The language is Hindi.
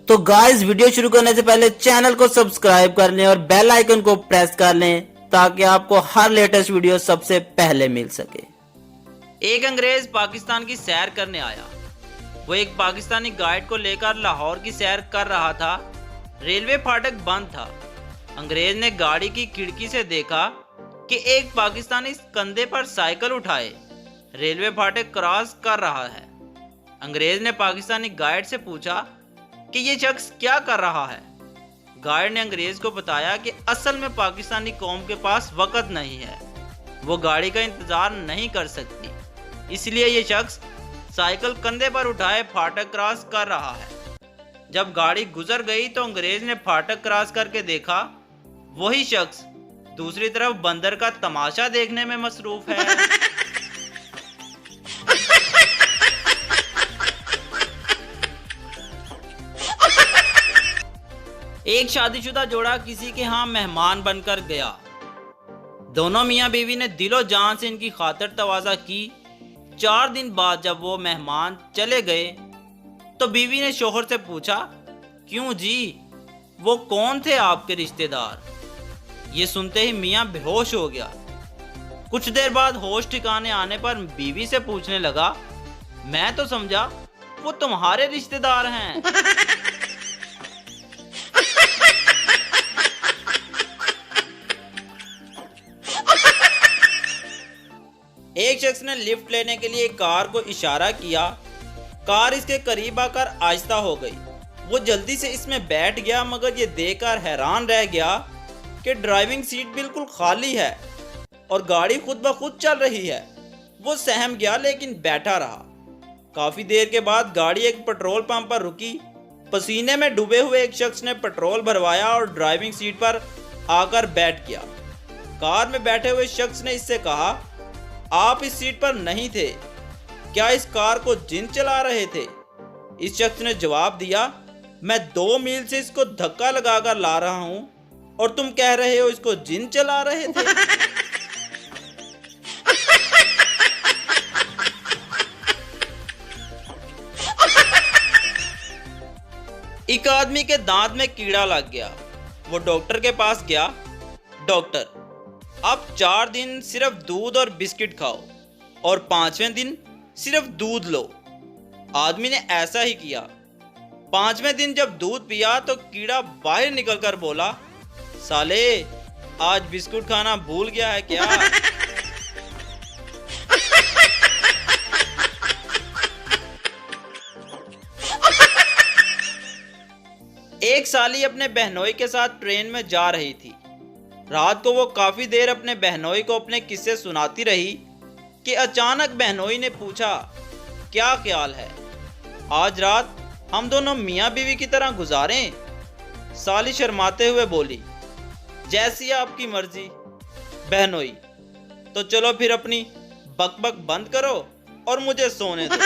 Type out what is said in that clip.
तो गाइस वीडियो शुरू करने से पहले चैनल को सब्सक्राइब कर लें और बेल आइकन को प्रेस कर लें ताकि आपको हर लेटेस्ट वीडियो सबसे पहले मिल सके। एक अंग्रेज पाकिस्तान की सैर करने आया। वो एक पाकिस्तानी गाइड को लेकर लाहौर की सैर कर रहा था। रेलवे फाटक बंद था। अंग्रेज ने गाड़ी की खिड़की से देखा कि एक पाकिस्तानी कंधे पर साइकिल उठाए रेलवे फाटक क्रॉस कर रहा है। अंग्रेज ने पाकिस्तानी गाइड से पूछा कि ये शख्स क्या कर रहा है। गाइड ने अंग्रेज को बताया कि असल में पाकिस्तानी कौम के पास वक्त नहीं है, वो गाड़ी का इंतजार नहीं कर सकती, इसलिए ये शख्स साइकिल कंधे पर उठाए फाटक क्रॉस कर रहा है। जब गाड़ी गुजर गई तो अंग्रेज ने फाटक क्रॉस करके देखा वही शख्स दूसरी तरफ बंदर का तमाशा देखने में मसरूफ है। एक शादीशुदा जोड़ा किसी के यहाँ मेहमान बनकर गया। दोनों मियाँ बीवी ने दिलो जान से इनकी खातिर तवाज़ा की। 4 दिन बाद जब वो मेहमान चले गए तो बीवी ने शोहर से पूछा, क्यों जी, वो कौन थे आपके रिश्तेदार? ये सुनते ही मियाँ बेहोश हो गया। कुछ देर बाद होश ठिकाने आने पर बीवी से पूछने लगा, मैं तो समझा वो तुम्हारे रिश्तेदार हैं। एक शख्स ने लिफ्ट लेने के लिए कार को इशारा किया। कार इसके करीब आकर आहिस्ता हो गई। वो जल्दी से इसमें बैठ गया, मगर ये देखकर हैरान रह गया कि ड्राइविंग सीट बिल्कुल खाली है और गाड़ी खुद ब खुद चल रही है। वो सहम गया लेकिन बैठा रहा। काफी देर के बाद गाड़ी एक पेट्रोल पंप पर रुकी। पसीने में डूबे हुए एक शख्स ने पेट्रोल भरवाया और ड्राइविंग सीट पर आकर बैठ गया। कार में बैठे हुए शख्स ने इससे कहा, आप इस सीट पर नहीं थे, क्या इस कार को जिन चला रहे थे? इस शख्स ने जवाब दिया, मैं 2 मील से इसको धक्का लगाकर ला रहा हूं और तुम कह रहे हो इसको जिन चला रहे थे। एक आदमी के दांत में कीड़ा लग गया। वो डॉक्टर के पास गया। डॉक्टर, आप 4 दिन सिर्फ दूध और बिस्किट खाओ और 5वें दिन सिर्फ दूध लो। आदमी ने ऐसा ही किया। 5वें दिन जब दूध पिया तो कीड़ा बाहर निकलकर बोला, साले आज बिस्कुट खाना भूल गया है क्या? एक साली अपने बहनोई के साथ ट्रेन में जा रही थी। रात को वो काफी देर अपने बहनोई को अपने किस्से सुनाती रही कि अचानक बहनोई ने पूछा, क्या ख्याल है आज रात हम दोनों मियाँ बीवी की तरह गुजारें? साली शर्माते हुए बोली, जैसी आपकी मर्जी बहनोई, तो चलो फिर अपनी बकबक बंद करो और मुझे सोने दो।